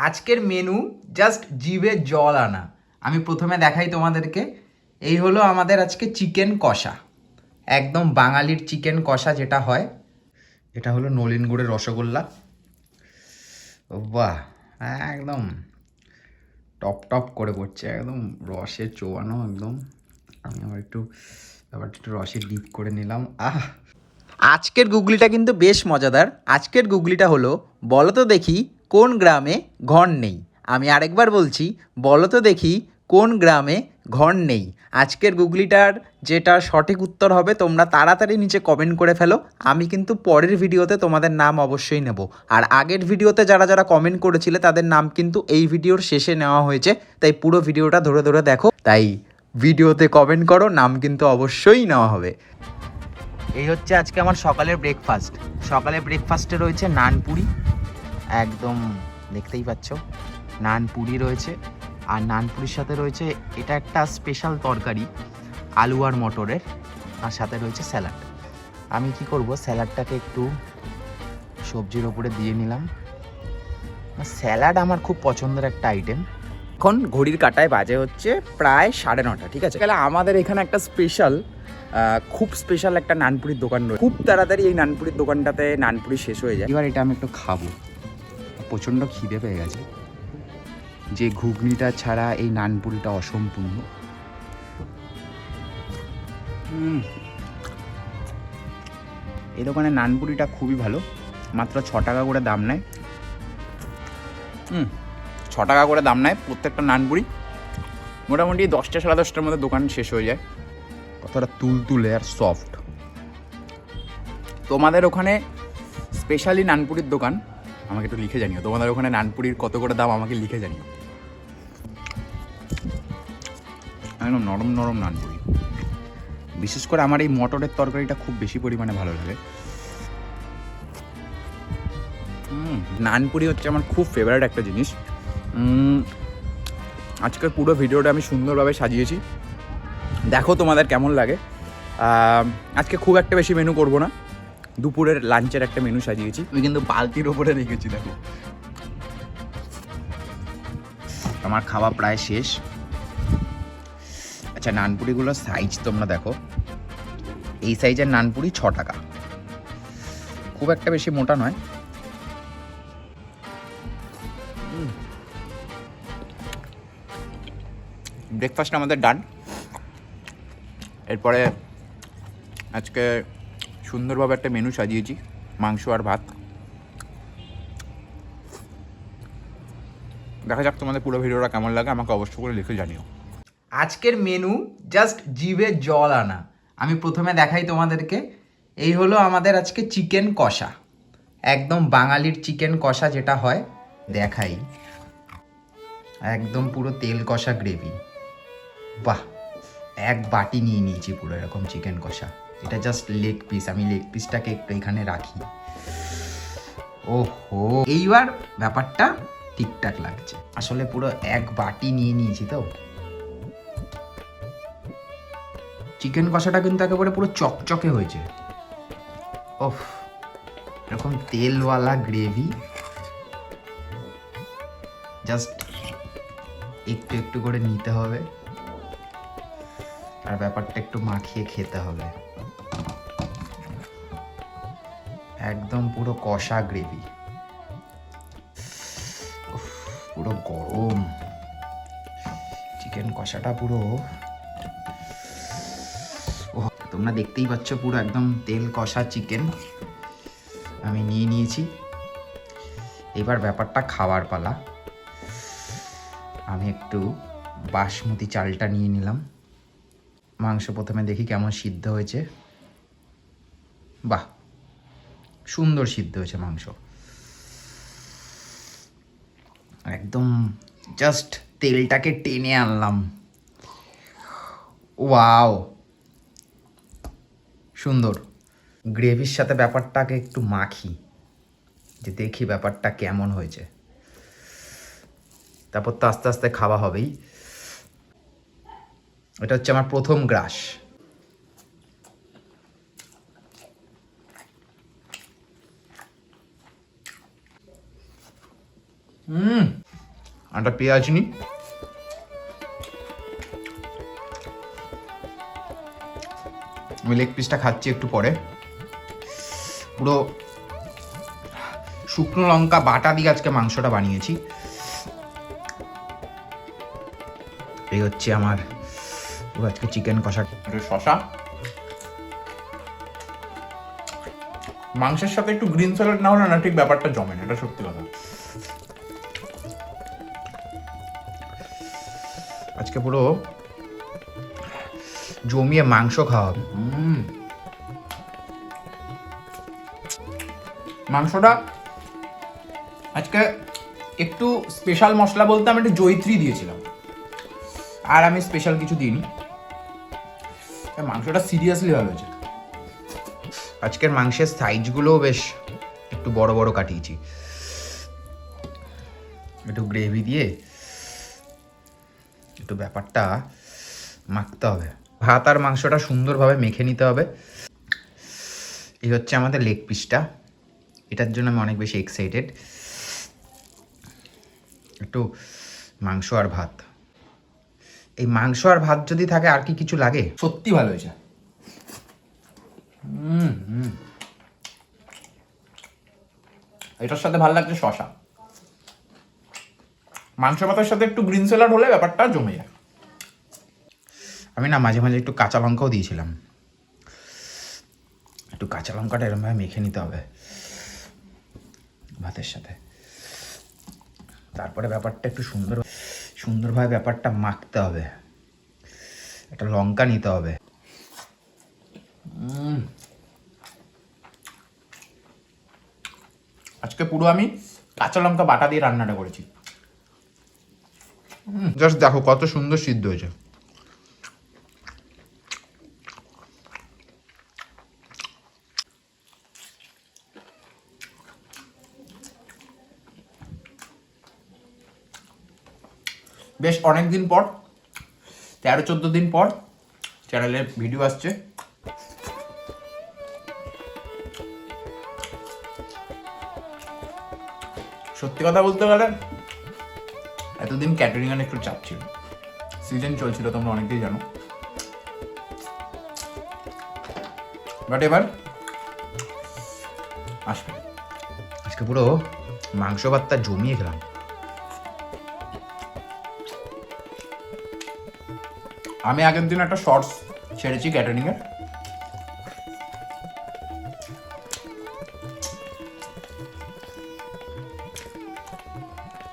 আজকের menu just জিভে জল আনা। আমি প্রথমে দেখাই তোমাদেরকে। এই হলো আমাদের আজকে চিকেন কষা, একদম বাঙালির চিকেন কষা যেটা হয়। এটা হলো নলেন গুড়ের রসগোল্লা। বাহ, একদম টপ টপ করে পড়ছে, একদম রসে চোয়ানো একদম। আমি আবার একটু রসে ডিপ করে নিলাম। আজকের গুগলিটা কিন্তু বেশ মজাদার। আজকের গুগলিটা হলো, বলো তো দেখি কোন গ্রামে ঘর নেই। আমি আরেকবার বলছি, বলো তো দেখি কোন গ্রামে ঘর নেই। আজকের গুগলিটার যেটা সঠিক উত্তর হবে তোমরা তাড়াতাড়ি নিচে কমেন্ট করে ফেলো। আমি কিন্তু পরের ভিডিওতে তোমাদের নাম অবশ্যই নেব। আর আগের ভিডিওতে যারা যারা কমেন্ট করেছিলে তাদের নাম কিন্তু এই ভিডিওর শেষে নেওয়া হয়েছে, তাই পুরো ভিডিওটা ধরে ধরে দেখো। তাই ভিডিওতে কমেন্ট করো, নাম কিন্তু অবশ্যই নেওয়া হবে। এই হচ্ছে আজকে আমার সকালের ব্রেকফাস্ট। সকালে ব্রেকফাস্টে রয়েছে নানপুরি, একদম দেখতেই পাচ্ছ নানপুরি রয়েছে। আর নানপুরির সাথে রয়েছে এটা একটা স্পেশাল তরকারি আলু আর মটরের, আর সাথে রয়েছে স্যালাড। আমি কি করব, স্যালাডটাকে একটু সবজির ওপরে দিয়ে নিলাম। স্যালাড আমার খুব পছন্দের একটা আইটেম। এখন ঘড়ির কাঁটায় বাজে হচ্ছে প্রায় 9:30, ঠিক আছে? তাহলে আমাদের এখানে একটা খুব স্পেশাল একটা নানপুরির দোকান রয়েছে। খুব তাড়াতাড়ি এই নানপুরির দোকানটাতে নানপুরি শেষ হয়ে যায়। এবার এটা আমি একটু খাবো, প্রচণ্ড খিদে পেয়ে গেছে। যে ঘুগনিটা ছাড়া এই নানপুরিটা অসম্পূর্ণ। এই দোকানের নানপুরিটা খুবই ভালো, মাত্র 6 টাকা করে দাম নেয়। 6 টাকা করে দাম নেয় প্রত্যেকটা নানপুরি। মোটামুটি 10টা 10:30টার মধ্যে দোকান শেষ হয়ে যায়। কতটা তুলতুলে আর সফট। তোমাদের ওখানে স্পেশালি নানপুরির দোকান আমাকে একটু লিখে জানিও। তোমাদের ওখানে নানপুরির কত করে দাম আমাকে লিখে জানিও। একদম নরম নরম নানপুরি। বিশেষ করে আমার এই মটরের তরকারিটা খুব বেশি পরিমাণে ভালো লাগে। নানপুরি হচ্ছে আমার খুব ফেভারিট একটা জিনিস। আজকের পুরো ভিডিওটা আমি সুন্দরভাবে সাজিয়েছি, দেখো তোমাদের কেমন লাগে। আজকে খুব একটা বেশি মেনু করব না, দুপুরের লাঞ্চের একটা মেনু সাজিয়েছি। আমি কিন্তু বালতির ওপরে রেখেছি, দেখো। আমার খাওয়া প্রায় শেষ। আচ্ছা, নানপুরিগুলোর সাইজ তোমরা দেখো। এই সাইজের নানপুরি 6 টাকা, খুব একটা বেশি মোটা নয়। ব্রেকফাস্ট আমাদের ডান। এরপরে আজকে সুন্দরভাবে একটা মেনু সাজিয়েছি, মাংস আর ভাত। দেখা যাক তোমাদের পুরো ভিডিওটা কেমন লাগে, আমাকে অবশ্যই করে লিখে জানিও। আজকের মেনু জাস্ট জিভে জল আনা। আমি প্রথমে দেখাই তোমাদেরকে। এই হলো আমাদের আজকে চিকেন কষা, একদম বাঙালির চিকেন কষা যেটা হয়। দেখাই, একদম পুরো তেল কষা গ্রেভি। বাহ, এক বাটি নিয়ে নিয়েছি পুরো এরকম চিকেন কষা। এটা জাস্ট লেগ পিস, আমি লেগ পিসটাকে একটু এখানে রাখি। ওহো, এইবার ব্যাপারটা ঠিকঠাক লাগছে। আসলে পুরো এক বাটি নিয়ে নিয়েছি তো। চিকেন কষাটা কিন্তু একেবারে পুরো চকচকে হয়েছে। ওফ, এরকম তেলওয়ালা গ্রেভি, জাস্ট একটু একটু করে নিতে হবে আর ব্যাপারটা একটু মাখিয়ে খেতে হবে। একদম পুরো কষা গ্রেভি, পুরো গরম চিকেন কষাটা পুরো। তোমরা দেখতেই পাচ্ছ পুরো একদম তেল কষা চিকেন আমি নিয়ে নিয়েছি। এবার ব্যাপারটা খাওয়ার পালা। আমি একটু বাসমতি চালটা নিয়ে নিলাম। মাংস প্রথমে দেখি কেমন সিদ্ধ হয়েছে। বাহ, সুন্দর সিদ্ধ হয়েছে মাংস, একদম জাস্ট তেলটাকে টেনে আনলাম। ওয়াও, সুন্দর। গ্রেভির সাথে ব্যাপারটাকে একটু মাখি, যে দেখি ব্যাপারটা কেমন হয়েছে। তারপর তো আস্তে আস্তে খাওয়া হবেই। এটা হচ্ছে আমার প্রথম গ্রাস। একটা পেঁয়াজ নিই, আমি লেগ পিসটা খাচ্ছি একটু পরে। পুরো শুকনো লঙ্কা বাটা দিয়ে আজকে মাংসটা বানিয়েছি। এই হচ্ছে আমার পুরো আজকে চিকেন কষা। শশা, মাংসের সাথে একটু গ্রিন স্যালাড না হলে না ঠিক ব্যাপারটা জমে না, এটা সত্যি কথা। আজকে পুরো জমিয়ে মাংস খাওয়া হবে। মাংসটা আজকে একটু স্পেশাল মশলা বলতে আমি একটু জয়িত্রী দিয়েছিলাম, আর আমি স্পেশাল কিছু দিইনি। মাংসটা সিরিয়াসলি ভালো হয়েছে। আজকের মাংসের সাইজগুলোও বেশ একটু বড় বড় কাটিয়েছি। একটু গ্রেভি দিয়ে একটু ব্যাপারটা মাখতে হবে, ভাত আর মাংসটা সুন্দরভাবে মেখে নিতে হবে। এই হচ্ছে আমাদের লেগ পিসটা, এটার জন্য আমি অনেক বেশি এক্সাইটেড। একটু মাংস আর ভাত, এই মাংস আর ভাত যদি থাকে আর কি কিছু লাগে? সত্যি ভালো হয়েছে। এটার সাথে ভালো লাগছে শশা, মাংস ভাতের সাথে একটু গ্রিন স্যালাড হলে ব্যাপারটা জমে যায়। আমি না মাঝে মাঝে একটু কাঁচা লঙ্কাও দিয়েছিলাম, একটু কাঁচা লঙ্কাটা এরমভাবে মেখে নিতে হবে ভাতের সাথে, তারপরে ব্যাপারটা একটু সুন্দরভাবে ব্যাপারটা মাখতে হবে। একটা লঙ্কা নিতে হবে। আজকে পুরো আমি কাঁচা লঙ্কা বাটা দিয়ে রান্নাটা করেছি। জাস্ট দেখো কত সুন্দর সিদ্ধ হয়েছে। বেশ অনেক দিন পর, 13-14 দিন পর চ্যানেলে ভিডিও আসছে। সত্যি কথা বলতে গেলে এতদিন ক্যাটারিং এর একটু চাপ ছিল, সিজন চলছিল, তোমরা অনেকেই জানো। বাট এবার আসবে। আজকে পুরো মাংস ভাতটা জমিয়ে খেলাম। আমি আগের দিন একটা শর্টস ছেড়েছি ক্যাটারিং এর,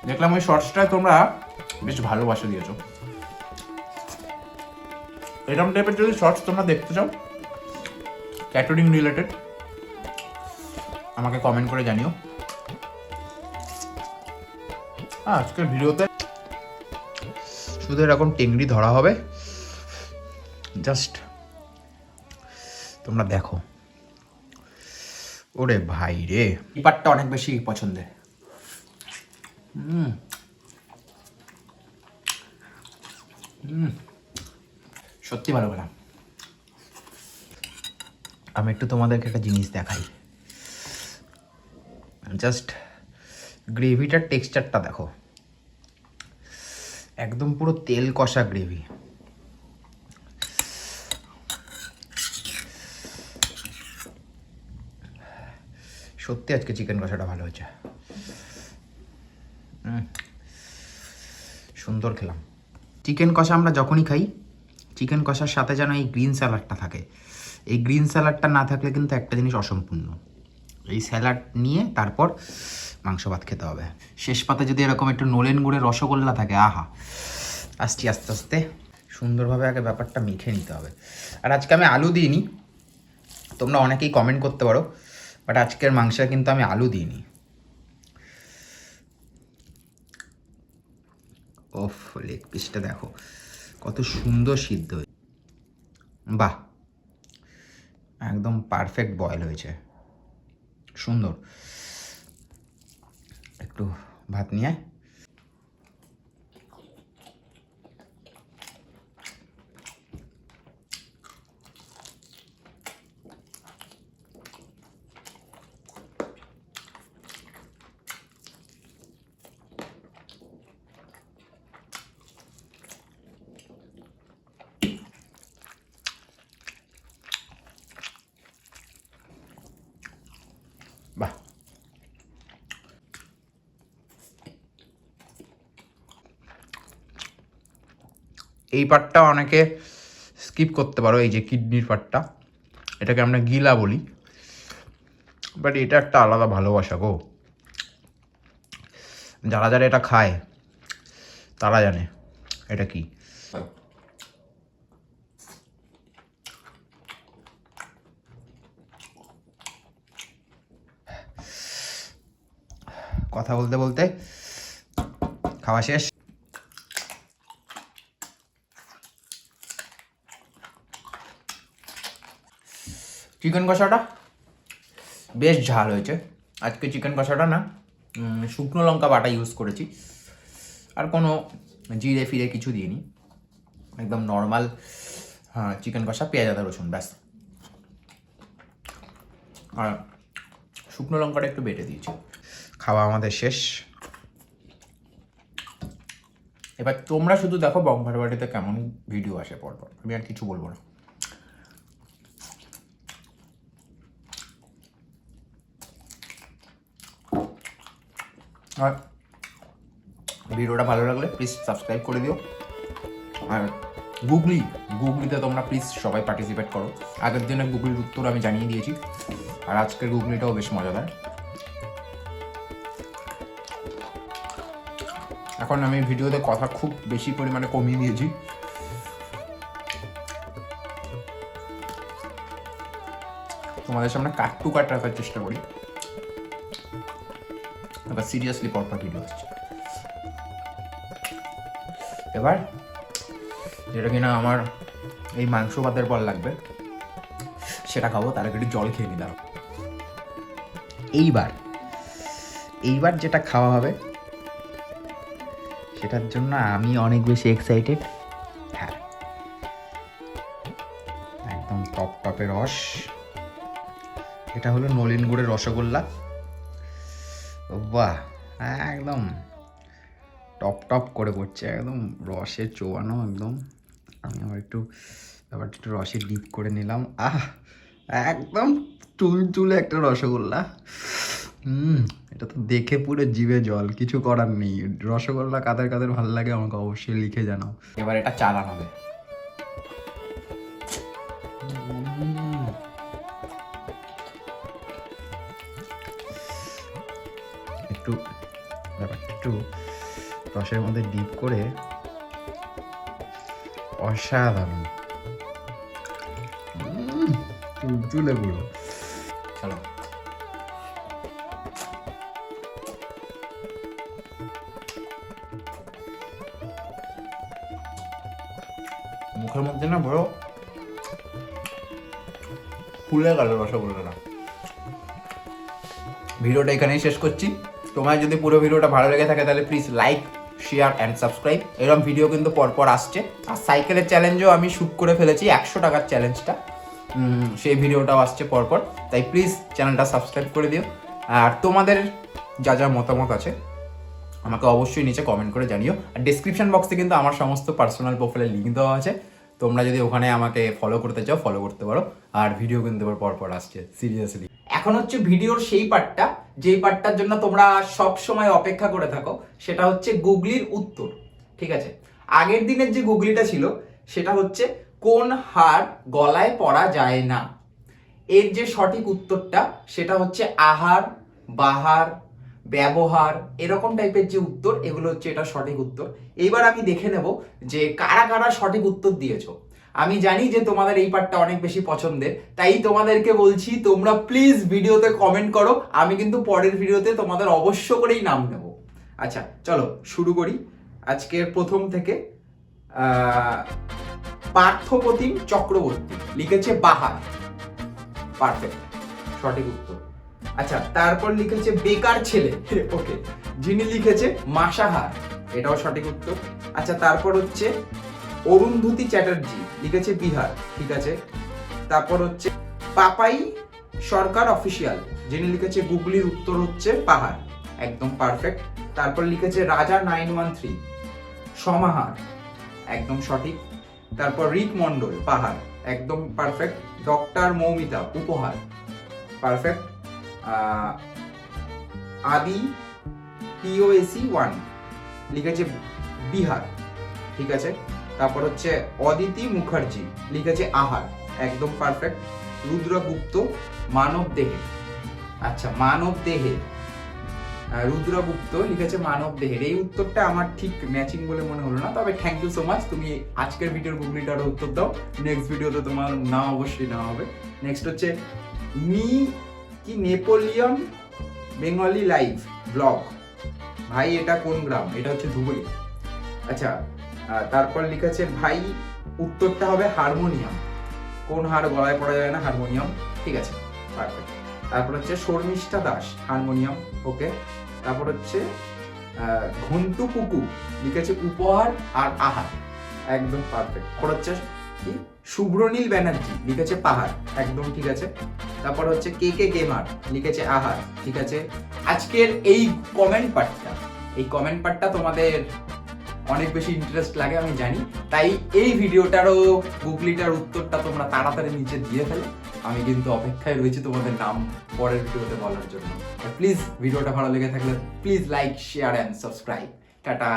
দেখলাম ওই শর্টসটায় তোমরা বেশ ভালোবাসা দিয়েছো। এরকম টাইপের যদি শর্টস তোমরা দেখতে চাও ক্যাটারিং রিলেটেড, আমাকে কমেন্ট করে জানিও। আজকের ভিডিওতে শুধু এরকম টেংরি ধরা হবে, জাস্ট তোমরা দেখো। ওরে ভাই রে, এই পার্টটা অনেক বেশি পছন্দের। সত্যি ভালো পেলাম। আমি একটু তোমাদেরকে একটা জিনিস দেখাই, জাস্ট গ্রেভিটার টেক্সচারটা দেখো, একদম পুরো তেল কষা গ্রেভি। সত্যি আজকে চিকেন কষাটা ভালো হয়েছে, সুন্দর খেলাম। চিকেন কষা আমরা যখনই খাই, চিকেন কষার সাথে যেন এই গ্রিন স্যালাডটা থাকে। এই গ্রিন স্যালাডটা না থাকলে কিন্তু একটা জিনিস অসম্পূর্ণ। এই স্যালাড নিয়ে তারপর মাংস ভাত খেতে হবে। শেষ পাতে যদি এরকম একটু নলেন গুড়ের রসগোল্লা থাকে, আহা। আসছি আস্তে আস্তে, সুন্দরভাবে আগে ব্যাপারটা মেখে নিতে হবে। আর আজকে আমি আলু দিইনি, তোমরা অনেকেই কমেন্ট করতে পারো, বাট আজকের মাংসে কিন্তু আমি আলু দিইনি। ওফ, লেগ পিসটা দেখো কত সুন্দর সিদ্ধ হয়েছে। বাহ, একদম পারফেক্ট বয়েল হয়েছে, সুন্দর। একটু ভাত নিয়ে এই পার্টটা অনেকে স্কিপ করতে পারো, এই যে কিডনির পার্টটা, এটাকে আমরা গিলা বলি, বাট এটা একটা আলাদা ভালোবাসা গো। যারা যারা এটা খায় তারা জানে এটা কি। কথা বলতে বলতে খাওয়া শেষ। চিকেন কষাটা বেশ ঝাল হয়েছে আজকে। চিকেন কষাটা না শুকনো লঙ্কা বাটা ইউজ করেছি, আর কোনো জিরে ফিরে কিছু দিইনি, একদম নর্মাল চিকেন কষা, পেঁয়াজ আদা রসুন ব্যাস। আর শুকনো লঙ্কাটা একটু বেটে দিয়েছি। খাওয়া আমাদের শেষ। এবার তোমরা শুধু দেখো বংভার বাড়িতে কেমন ভিডিও আসে পরপর, আমি আর কিছু বলবো না। আর ভিডিওটা ভালো লাগলে প্লিজ সাবস্ক্রাইব করে দিও। আর গুগলিতে তোমরা প্লিজ সবাই পার্টিসিপেট করো। আগের দিনে গুগলির উত্তর আমি জানিয়ে দিয়েছি, আর আজকের গুগলিটাও বেশ মজাদার। এখন আমি ভিডিওতে কথা খুব বেশি পরিমাণে কমিয়ে দিয়েছি। তোমাদের সামনে কাট টু কাট রাখার চেষ্টা করি, এবার সিরিয়াসলি পরপর ভিডিও আসছে। এবার যেটা কিনা আমার এই মাংস ভাতের পর লাগবে সেটা খাবো, তার আগে একটু জল খেয়ে নিলাম। এইবার যেটা খাওয়া হবে সেটার জন্য আমি অনেক বেশি এক্সাইটেড। হ্যাঁ, একদম টপ টপের রস। এটা হলো নলেন গুড়ের রসগোল্লা। বাহ, একদম টপ টপ করে পড়ছে, একদম রসে চোয়ানো একদম। আমি আবার একটু রসে ডিপ করে নিলাম। একদম চুলচুলে একটা রসগোল্লা। এটা তো দেখে পুরো জিভে জল, কিছু করার নেই। রসগোল্লা কাদের কাদের ভালো লাগে আমাকে অবশ্যই লিখে জানাও। এবার এটা চালান হবে। একটু ব্যাপারটা একটু রসের মধ্যে ডিপ করে, অসাধারণ চুলচুলে পুরো। চলো মুখের মধ্যে না বড় ফুলে গেল রসগোল্লাটা। ভিডিওটা এখানেই শেষ করছি। তোমার যদি পুরো ভিডিওটা ভালো লেগে থাকে তাহলে please like, share and subscribe. এরকম ভিডিও কিন্তু পরপর আসছে। আর সাইকেলের চ্যালেঞ্জও আমি শ্যুট করে ফেলেছি, 100 টাকার চ্যালেঞ্জটা, সেই ভিডিওটাও আসছে পরপর। তাই প্লিজ চ্যানেলটা সাবস্ক্রাইব করে দিও। আর তোমাদের যা যা মতামত আছে আমাকে অবশ্যই নিচে কমেন্ট করে জানিও। আর ডিসক্রিপশন বক্সে কিন্তু আমার সমস্ত পার্সোনাল প্রোফাইলের লিঙ্ক দেওয়া আছে, তোমরা যদি ওখানে আমাকে ফলো করতে চাও ফলো করতে পারো। আর ভিডিও কিন্তু এবার পরপর আসছে সিরিয়াসলি। এখন হচ্ছে ভিডিওর সেই পার্টটা, যেই পার্টটার জন্য তোমরা সব সময় অপেক্ষা করে থাকো, সেটা হচ্ছে গুগলির উত্তর। ঠিক আছে, আগের দিনের যে গুগলিটা ছিল সেটা হচ্ছে কোন হাড় গলায় পরা যায় না। এর যে সঠিক উত্তরটা সেটা হচ্ছে আহার, বাহার, ব্যবহার, এরকম টাইপের যে উত্তর, এগুলো হচ্ছে এটা সঠিক উত্তর। এইবার আমি দেখে নেব যে কারা কারা সঠিক উত্তর দিয়েছো। আমি জানি যে তোমাদের এই পার্টটা অনেক বেশি পছন্দের, তাই তোমাদেরকে বলছি তোমরা প্লিজ ভিডিওতে কমেন্ট করো। আমি কিন্তু পরের ভিডিওতে তোমাদের অবশ্য করেই নাম নেব। আচ্ছা চলো শুরু করি আজকের প্রথম থেকে। পার্থপ্রতিম চক্রবর্তী লিখেছে বাহার, পারফেক্ট, সঠিক উত্তর। আচ্ছা তারপর লিখেছে বেকার ছেলে, ওকে, যিনি লিখেছে মাসাহার, এটাও সঠিক উত্তর। আচ্ছা তারপর হচ্ছে অরুন্ধতী চ্যাটার্জি লিখেছে বিহার, ঠিক আছে। তারপর হচ্ছে পাপাই সরকার অফিসিয়াল, যিনি লিখেছে গুগলির উত্তর হচ্ছে পাহাড়, একদম পারফেক্ট। তারপর লিখেছে রাজা 913 সমাহার, একদম সঠিক। তারপর রিক মন্ডল পাহাড়, একদম পারফেক্ট। ডক্টর মৌমিতা উপহার, পারফেক্ট। আদি POSC 1 লিখেছে বিহার, ঠিক আছে। তারপর হচ্ছে অদিতি মুখার্জি লিখেছে আহার, একদম পারফেক্ট। রুদ্রগুপ্ত মানব দেহে, আচ্ছা মানব দেহে, রুদ্রগুপ্ত লিখেছে মানব দেহের। এই উত্তরটা আমার ঠিক ম্যাচিং বলে মনে হলো না, তবে থ্যাংক ইউ সো মাচ। তুমি আজকের ভিডিওর গুগলিটারও উত্তর দাও, নেক্সট ভিডিওতে তোমার না অবশ্যই না হবে। নেক্সট হচ্ছে কি নেপোলিয়ন বেঙ্গলি লাইভ ব্লগ, ভাই এটা কোন গ্রাম? এটা হচ্ছে ধুবুলি। আচ্ছা তারপর লিখেছে ভাই উত্তরটা হবে হারমোনিয়াম, কোন হার গলায় পড়া যায় না, হারমোনিয়াম, ঠিক আছে পারফেক্ট। তারপর হচ্ছে শর্মিষ্ঠা দাস হারমোনিয়াম, ওকে। তারপর হচ্ছে ঘন্টু কুকু লিখেছে উপহার আর আহার, একদম পারফেক্ট। তারপর হচ্ছে কি শুভ্রনীল ব্যানার্জি লিখেছে পাহাড়, একদম ঠিক আছে। তারপর হচ্ছে কে কে গেমার লিখেছে আহার, ঠিক আছে। আজকের এই কমেন্ট পার্টটা তোমাদের অনেক বেশি ইন্টারেস্ট লাগে আমি জানি, তাই এই ভিডিওটারও গুগলিটার উত্তরটা তোমরা তাড়াতাড়ি নিচে দিয়ে ফেলো। আমি কিন্তু অপেক্ষায় রয়েছি তোমাদের নাম পরের ভিডিওতে বলার জন্য। প্লিজ ভিডিওটা ভালো লেগে থাকলে please like, share and subscribe. Tata.